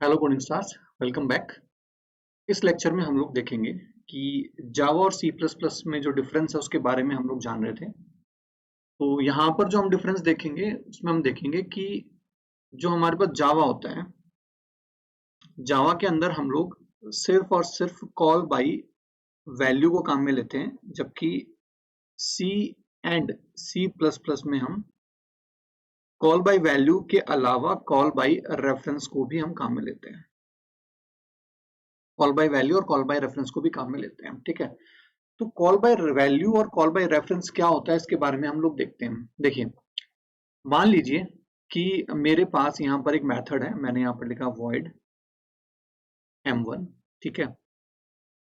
Hello coding stars, welcome back. इस lecture में हम लोग देखेंगे कि जावा और सी प्लस प्लस में जो डिफरेंस है उसके बारे में हम लोग जान रहे थे। तो यहाँ पर जो हम डिफरेंस देखेंगे उसमें हम देखेंगे कि जो हमारे पास जावा होता है, जावा के अंदर हम लोग सिर्फ और सिर्फ कॉल बाई वैल्यू को काम में लेते हैं, जबकि सी एंड सी प्लस प्लस में हम कॉल बाई वैल्यू के अलावा कॉल बाई रेफरेंस को भी हम काम में लेते हैं। कॉल बाय वैल्यू और कॉल बाय रेफरेंस को भी काम में लेते हैं, ठीक है। तो कॉल बाय वैल्यू और कॉल बाय रेफरेंस क्या होता है इसके बारे में हम लोग देखते हैं। देखिए, मान लीजिए कि मेरे पास यहाँ पर एक मेथड है, मैंने यहाँ पर लिखा void m1, ठीक है।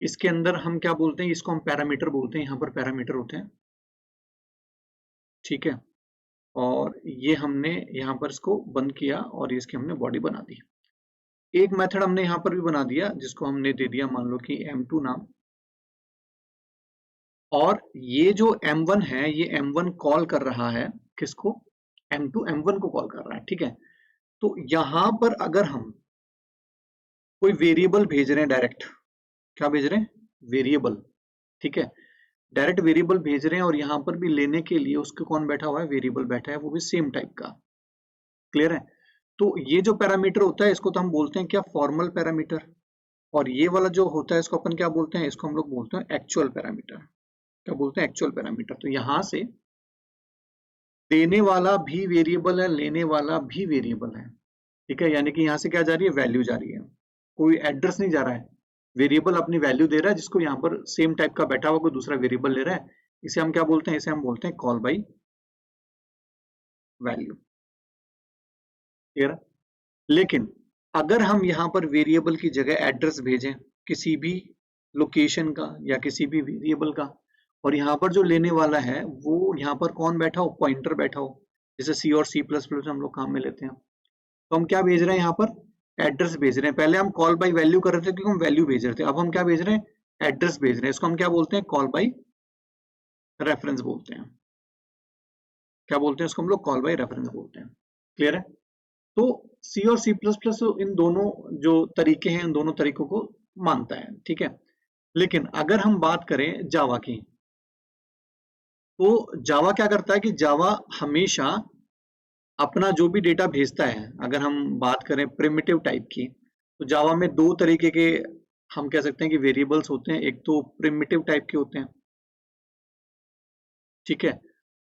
इसके अंदर हम क्या बोलते हैं, इसको हम पैरामीटर बोलते हैं, यहाँ पर पैरामीटर होते हैं, ठीक है। और ये हमने यहाँ पर इसको बंद किया और इसकी हमने बॉडी बना दी। एक मेथड हमने यहाँ पर भी बना दिया जिसको हमने दे दिया मान लो कि m2 नाम, और ये जो m1 है ये m1 कॉल कर रहा है किसको, m2 m1 को कॉल कर रहा है, ठीक है। तो यहां पर अगर हम कोई वेरिएबल भेज रहे हैं डायरेक्ट, क्या भेज रहे हैं, वेरिएबल, ठीक है। डायरेक्ट वेरिएबल भेज रहे हैं और यहां पर भी लेने के लिए उसके कौन बैठा हुआ है, वेरिएबल बैठा है, वो भी सेम टाइप का। क्लियर है। तो ये जो पैरामीटर होता है इसको तो हम बोलते हैं क्या, फॉर्मल पैरामीटर। और ये वाला जो होता है इसको अपन क्या बोलते हैं, इसको हम लोग बोलते हैं एक्चुअल पैरामीटर। क्या बोलते हैं, एक्चुअल पैरामीटर। तो यहां से देने वाला भी वेरिएबल है, लेने वाला भी वेरिएबल है, ठीक है। यानी कि यहाँ से क्या जा रही है, वैल्यू जा रही है, कोई एड्रेस नहीं जा रहा है। वेरिएबल अपनी वैल्यू दे रहा है जिसको यहाँ पर सेम टाइप का बैठा हुआ कोई दूसरा वेरिएबल ले रहा है। इसे हम क्या बोलते हैं, इसे हम बोलते हैं कॉल बाई वैल्यू। क्लियर है। लेकिन अगर हम यहाँ पर वेरिएबल की जगह एड्रेस भेजें किसी भी लोकेशन का या किसी भी वेरिएबल का, और यहाँ पर जो लेने वाला है वो यहाँ पर कौन बैठा हो, पॉइंटर बैठा हो, जैसे सी और सी प्लस प्लस हम लोग काम में लेते हैं। तो हम क्या भेज रहे हैं, यहाँ पर एड्रेस भेज रहे हैं। पहले हम कॉल बाई वैल्यू कर रहे थे क्योंकि हम वैल्यू भेज रहे थे, अब हम क्या भेज रहे हैं, एड्रेस भेज रहे हैं। इसको हम क्या बोलते हैं, कॉल बाई रेफरेंस बोलते हैं। क्या बोलते हैं इसको, हम लोग कॉल बाई रेफरेंस बोलते हैं। क्लियर है। तो सी और सी प्लस प्लस इन दोनों जो तरीके हैं, इन दोनों तरीकों को मानता है, ठीक है। लेकिन अगर हम बात करें जावा की, तो जावा क्या करता है कि जावा हमेशा अपना जो भी डेटा भेजता है, अगर हम बात करें प्रिमिटिव टाइप की, तो जावा में दो तरीके के हम कह सकते हैं कि वेरिएबल्स होते हैं। एक तो प्रिमिटिव टाइप के होते हैं, ठीक है,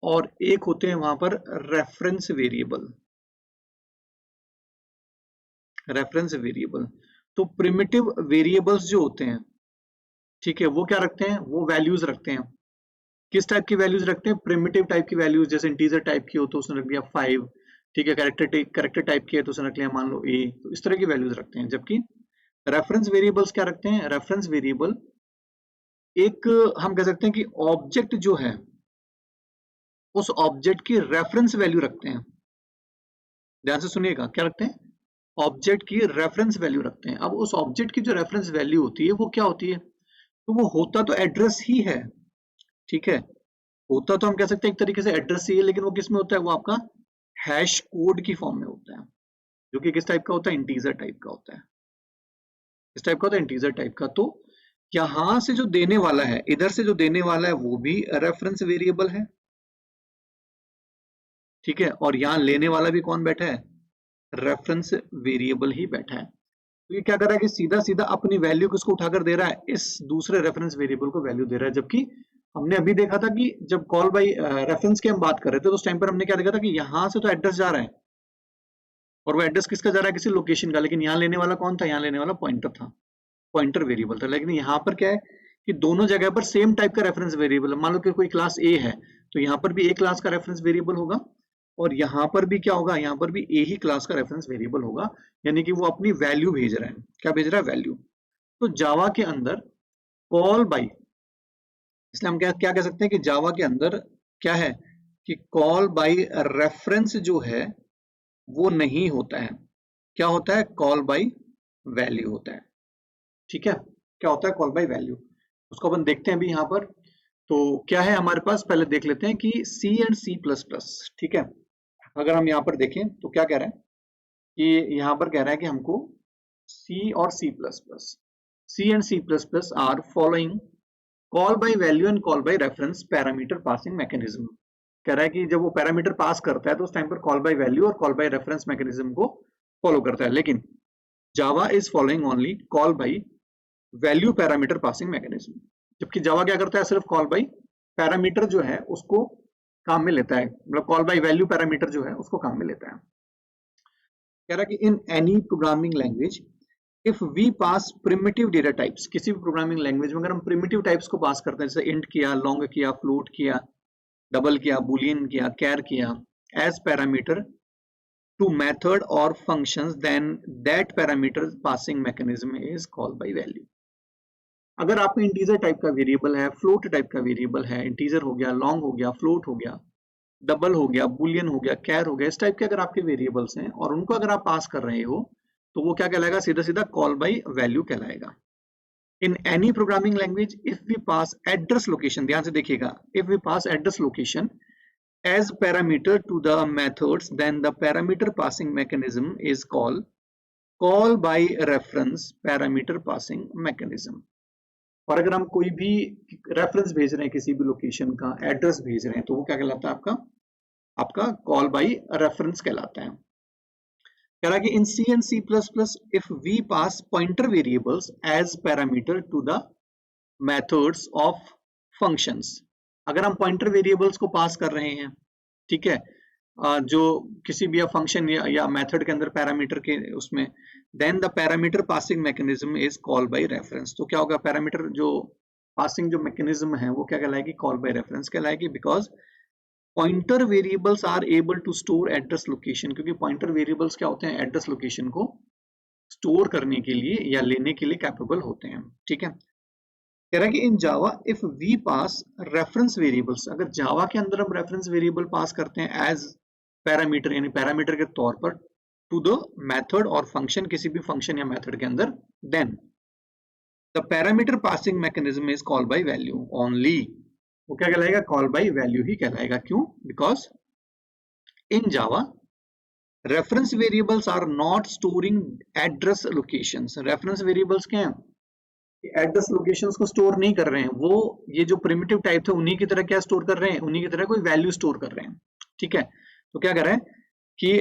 और एक होते हैं वहां पर रेफरेंस वेरिएबल। रेफरेंस वेरिएबल, तो प्रिमिटिव वेरिएबल्स जो होते हैं, ठीक है, वो क्या रखते हैं, वो वैल्यूज रखते हैं। किस टाइप की वैल्यूज रखते हैं, प्रिमिटिव टाइप की वैल्यूज। जैसे इंटीजर टाइप की हो तो उसने रख दिया 5, ठीक है। कैरेक्टर टाइप की है तो उसने रख लिया मान लो a। तो इस तरह की वैल्यूज रखते हैं। जबकि रेफरेंस वेरिएबल्स क्या रखते हैं, रेफरेंस वेरिएबल एक हम कह सकते हैं कि ऑब्जेक्ट जो है उस ऑब्जेक्ट की रेफरेंस वैल्यू रखते हैं। ध्यान से सुनिएगा, क्या रखते हैं, ऑब्जेक्ट की रेफरेंस वैल्यू रखते हैं। अब उस ऑब्जेक्ट की जो रेफरेंस वैल्यू होती है वो क्या होती है, तो वो होता तो एड्रेस ही है, ठीक है। होता तो हम कह सकते हैं एक तरीके से एड्रेस ही है, लेकिन वो किस में होता है, वो आपका हैश कोड की फॉर्म में होता है, जो कि किस टाइप का होता है, इंटीजर टाइप का होता है। इस टाइप का होता है इंटीजर टाइप का। तो यहां से जो देने वाला है, इधर से जो देने वाला है वो भी रेफरेंस वेरिएबल है, ठीक है। और यहाँ लेने वाला भी कौन बैठा है, रेफरेंस वेरिएबल ही बैठा है। तो ये क्या कर रहा है कि सीधा सीधा अपनी वैल्यू किसको उठाकर दे रहा है, इस दूसरे रेफरेंस वेरिएबल को वैल्यू दे रहा है। जबकि हमने अभी देखा था कि जब कॉल बाई रेफरेंस की हम बात कर रहे थे तो उस टाइम पर हमने क्या देखा था कि यहां से तो एड्रेस जा रहा है, और वो एड्रेस किसका जा रहा है, किसी लोकेशन का। लेकिन यहाँ लेने वाला कौन था, यहाँ लेने वाला पॉइंटर था, पॉइंटर वेरिएबल था। लेकिन यहाँ पर क्या है कि दोनों जगह पर सेम टाइप का रेफरेंस वेरिएबल है। मान लो कि कोई क्लास ए है तो यहाँ पर भी ए क्लास का रेफरेंस वेरिएबल होगा, और यहाँ पर भी क्या होगा, यहाँ पर भी ए ही क्लास का रेफरेंस वेरिएबल होगा। यानी कि वो अपनी वैल्यू भेज रहा है, क्या भेज रहा है, वैल्यू। तो जावा के अंदर कॉल बाई, इसलिए हम क्या क्या कह सकते हैं कि जावा के अंदर क्या है कि कॉल बाई रेफरेंस जो है वो नहीं होता है। क्या होता है, कॉल बाई वैल्यू होता है, ठीक है। क्या होता है, कॉल बाई वैल्यू। उसको अपन देखते हैं अभी यहाँ पर। तो क्या है हमारे पास, पहले देख लेते हैं कि सी एंड सी प्लस प्लस, ठीक है। अगर हम यहाँ पर देखें तो क्या कह रहा है कि यहाँ पर कह रहा है कि हमको C और C++. C and C++ are following call by value and call by reference parameter passing mechanism. कह रहा है कि जब वो पैरामीटर पास करता है तो उस टाइम पर कॉल बाय वैल्यू और कॉल बाय रेफरेंस मैकेनिज्म को फॉलो करता है, लेकिन Java is following only call by value parameter passing mechanism. जबकि जावा क्या करता है, सिर्फ कॉल बाय पैरामीटर जो है उसको काम में लेता है, मतलब कॉल बाय वैल्यू पैरामीटर जो है उसको काम में लेता है. कह रहा है कि in any programming language if we pass primitive data types, किसी भी प्रोग्रामिंग लैंग्वेज में अगर हम प्रिमिटिव टाइप्स को पास करते हैं, जैसे इंट किया, लॉन्ग किया, फ्लोट किया, डबल किया, बुलियन किया, कैर किया, एज पैरामीटर टू मेथड और functions, then that parameter passing mechanism is called by value. अगर आपका इंटीजर टाइप का वेरिएबल है, फ्लोट टाइप का वेरिएबल है, इंटीजर हो गया, लॉन्ग हो गया, फ्लोट हो गया, डबल हो गया, बुलियन हो गया, कैर हो गया, इस टाइप के अगर आपके वेरिएबल्स हैं और उनको अगर आप पास कर रहे हो तो वो क्या कहलाएगा, सीधा सीधा कॉल बाय वैल्यू कहलाएगा. In any programming language if we pass address location, ध्यान से देखिएगा, if we pass address location as parameter to the methods, then the parameter passing mechanism is called call by reference parameter passing mechanism. और अगर हम कोई भी reference भेज रहे हैं, किसी भी लोकेशन का एड्रेस भेज रहे हैं, तो वो क्या कहलाता है, आपका कॉल बाय रेफरेंस कहलाता है. कह रहा है कि इन C and C++ if we pass pointer variables as parameter to the methods of functions, अगर हम पॉइंटर वेरिएबल्स को पास कर रहे हैं, ठीक है, जो किसी भी फंक्शन या मेथड के अंदर पैरामीटर के उसमें, then the parameter passing mechanism is call by reference. तो क्या होगा, पैरामीटर जो पासिंग जो मैकेनिज्म है वो क्या कहलाएगी, कॉल बाय रेफरेंस कहलाएगी. Because pointer variables are able to store address location, क्योंकि पॉइंटर वेरिएबल्स क्या होते हैं, एड्रेस लोकेशन को स्टोर करने के लिए या लेने के लिए कैपेबल होते हैं. ठीक है, कह रहा है कि in Java if we pass reference variables, अगर जावा के अंदर हम रेफरेंस वेरिएबल पास करते हैं एज पैरामीटर, यानी पैरामीटर के तौर पर, टू द मेथड और फंक्शन, किसी भी फंक्शन या मेथड के अंदर, then the parameter passing mechanism is called by value only. वो क्या कहलाएगा, कॉल बाय वैल्यू ही कहलाएगा. क्यों, because in Java reference variables are not storing address locations. Reference variables क्या हैं, एड्रेस लोकेशंस को स्टोर नहीं कर रहे हैं, वो ये जो प्रिमिटिव टाइप थे उन्हीं की तरह क्या स्टोर कर रहे हैं, उन्हीं की तरह कोई वैल्यू स्टोर कर रहे हैं. ठीक है, तो क्या कर रहे हैं कि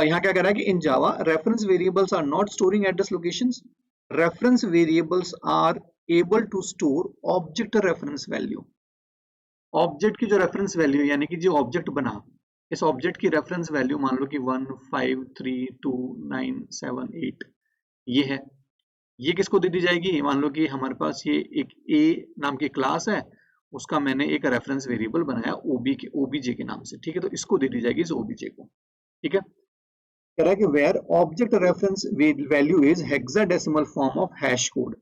यहाँ क्या कर रहा है कि in Java reference variables are not storing address locations, reference variables are able to store object reference value. Object की जो रेफरेंस वैल्यू, यानी कि जो ऑब्जेक्ट बना, इस ऑब्जेक्ट की रेफरेंस वैल्यू मान लो कि 1 5 3 2 9 7 8 ये है. ये किसको दे दी जाएगी, मान लो कि हमारे पास ये एक A नाम की क्लास है, उसका मैंने एक रेफरेंस वेरिएबल बनाया OBJ के नाम से. ठीक है, तो इसको दे दी जाएगी इस OBJ को. ठीक है, कह रहा है कि where object reference value is hexadecimal form of hash code.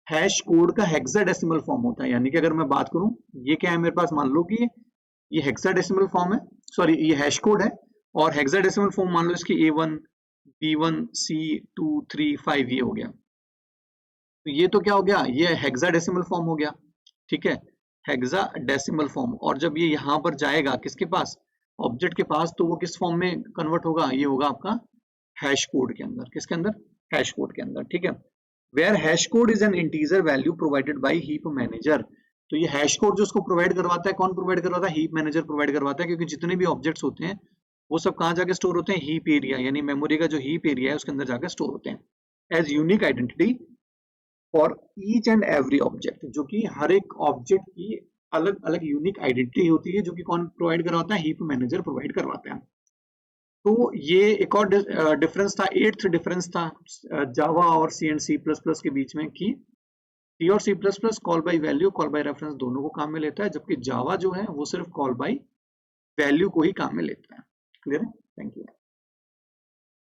Hash code का हेक्साडेसिमल फॉर्म होता है, यानी कि अगर मैं बात करूं, ये क्या है मेरे पास, मान लो कि ये हेक्साडेसिमल फॉर्म है, सॉरी ये हैश कोड है, और हेक्साडेसिमल फॉर्म मान लो इसकी A1 B1 C2 3 5 ये हो गया. तो ये तो क्या हो गया, ये हेक्साडेसिमल फॉर्म हो गया. ठीक है, हेक्साडेसिमल फॉर्म. और जब ये यहाँ पर जाएगा किसके पास, ऑब्जेक्ट के पास, तो वो किस फॉर्म में कन्वर्ट होगा, ये होगा आपका हैश कोड के अंदर. किसके अंदर, हैश कोड के अंदर. ठीक है, where hash code is an integer value provided by heap manager. तो ये हैश कोड जो उसको प्रोवाइड करवाता है, कौन प्रोवाइड करवाता है, हीप मैनेजर प्रोवाइड करवाता है. क्योंकि जितने भी ऑब्जेक्ट्स होते हैं वो सब कहाँ जाके स्टोर होते हैं, हीप एरिया, यानी मेमोरी का जो हीप एरिया है उसके अंदर जाकर स्टोर होते हैं as unique identity for each and every object. जो कि हर एक ऑब्जेक्ट की अलग अलग यूनिक आइडेंटिटी होती है, जो कि कौन प्रोवाइड करवाता है, हीप मैनेजर प्रोवाइड करवाता है. तो ये एक और डिफरेंस था, 8th डिफरेंस था जावा और C and C++ के बीच में, कि C और C++ call by value, call by reference दोनों को काम में लेता है, जबकि जावा जो है वो सिर्फ कॉल बाय वैल्यू को ही काम में लेता है. क्लियर है, थैंक यू.